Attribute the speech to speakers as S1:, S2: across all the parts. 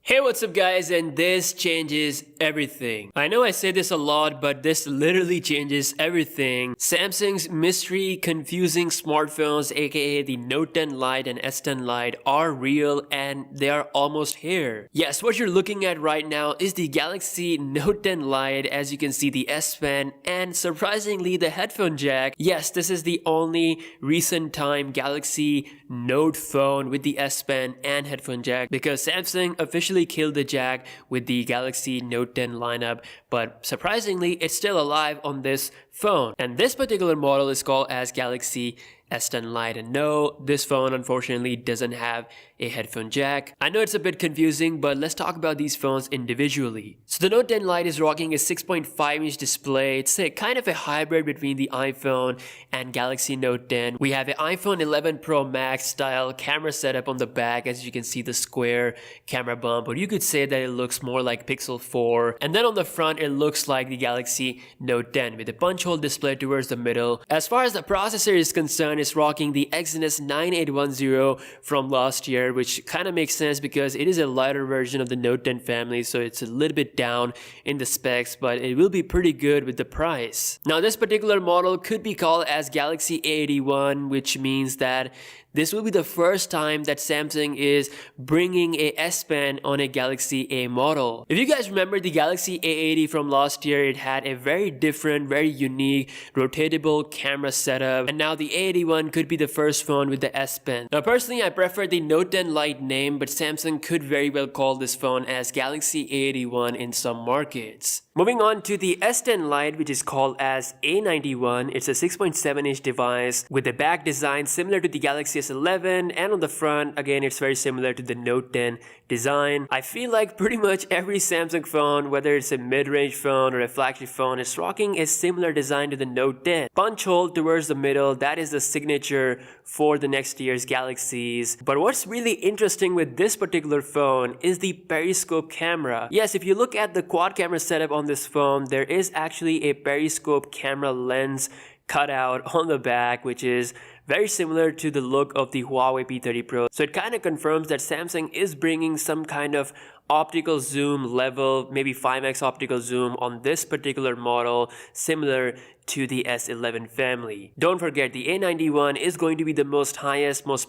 S1: Hey, what's up guys, and this changes everything. I know I say this a lot, but this literally changes everything. Samsung's mystery confusing smartphones, aka the Note 10 Lite and S10 Lite, are real and they are almost here. Yes, what you're looking at right now is the Galaxy Note 10 Lite, as you can see the S Pen and surprisingly the headphone jack. Yes, this is the only recent time Galaxy Note phone with the S Pen and headphone jack, because Samsung officially killed the jack with the Galaxy Note 10 lineup, but surprisingly it's still alive on this phone. And this particular model is called as Galaxy S10 Lite, and no, this phone unfortunately doesn't have a headphone jack. I know it's a bit confusing, but let's talk about these phones individually. So the Note 10 Lite is rocking a 6.5-inch display. It's a kind of a hybrid between the iPhone and Galaxy Note 10. We have an iPhone 11 Pro Max style camera setup on the back, as you can see the square camera bump, but you could say that it looks more like Pixel 4. And then on the front it looks like the Galaxy Note 10 with a punch hole display towards the middle. As far as the processor is concerned, it's rocking the Exynos 9810 from last year, which kind of makes sense because it is a lighter version of the Note 10 family, so it's a little bit down in the specs, but it will be pretty good with the price. Now this particular model could be called as Galaxy A81, which means that this will be the first time that Samsung is bringing a S Pen on a Galaxy A model. If you guys remember the Galaxy A80 from last year, it had a very different, very unique rotatable camera setup, and now the A81 could be the first phone with the S Pen. Now personally, I prefer the Note 10 Lite name, but Samsung could very well call this phone as Galaxy A81 in some markets. Moving on to the S10 Lite, which is called as A91. It's a 6.7-inch device with a back design similar to the Galaxy S11, and on the front, again, it's very similar to the Note 10 design. I feel like pretty much every Samsung phone, whether it's a mid-range phone or a flagship phone, is rocking a similar design to the Note 10. Punch hole towards the middle, that is the signature for the next year's Galaxies. But what's really interesting with this particular phone is the Periscope camera. Yes, if you look at the quad camera setup on this phone, there is actually a Periscope camera lens cut out on the back, which is very similar to the look of the Huawei P30 Pro. So it kind of confirms that Samsung is bringing some kind of optical zoom level, maybe 5x optical zoom on this particular model, similar to the S11 family. Don't forget, the A91 is going to be the most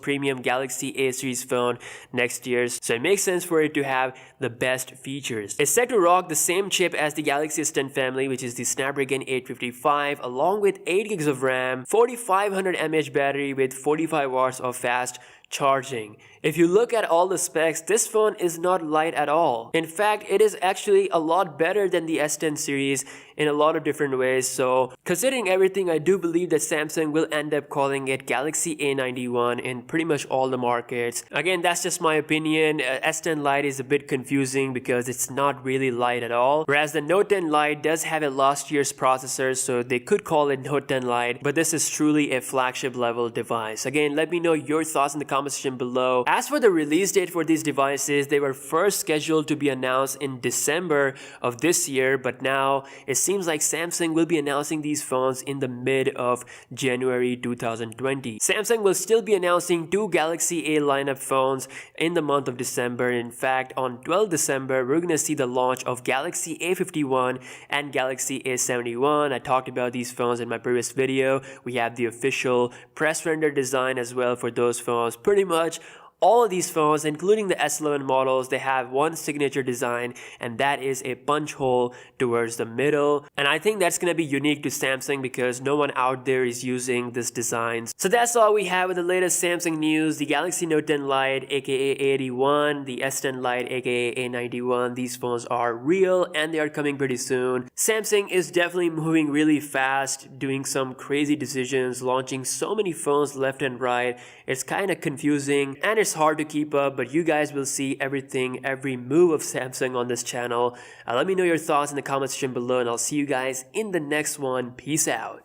S1: premium Galaxy A series phone next year, so it makes sense for it to have the best features. It's set to rock the same chip as the Galaxy S10 family, which is the Snapdragon 855, along with 8 gigs of RAM, 4500 mAh battery with 45 watts of fast charging. If you look at all the specs, this phone is not light at all. In fact, it is actually a lot better than the S10 series in a lot of different ways. So considering everything, I do believe that Samsung will end up calling it Galaxy A91 in pretty much all the markets. Again, that's just my opinion. S10 Lite is a bit confusing because it's not really light at all, whereas the Note 10 Lite does have a last year's processor, so they could call it Note 10 Lite, but this is truly a flagship level device. Again, let me know your thoughts in the comment section below. As for the release date for these devices, they were first scheduled to be announced in December of this year, but now it seems like Samsung will be announcing these phones in the mid of January 2020. Samsung will still be announcing two Galaxy A lineup phones in the month of December. In fact, on 12 December, we're going to see the launch of Galaxy A51 and Galaxy A71. I talked about these phones in my previous video. We have the official press render design as well for those phones. Pretty much all of these phones, including the S11 models, they have one signature design, and that is a punch hole towards the middle. And I think that's going to be unique to Samsung because no one out there is using this design. So that's all we have with the latest Samsung news. The Galaxy Note 10 Lite, aka A81, the S10 Lite, aka A91. These phones are real and they are coming pretty soon. Samsung is definitely moving really fast, doing some crazy decisions, launching so many phones left and right. It's kind of confusing and it's hard to keep up, but you guys will see everything, every move of Samsung on this channel. Let me know your thoughts in the comment section below, and I'll see you guys in the next one. Peace out.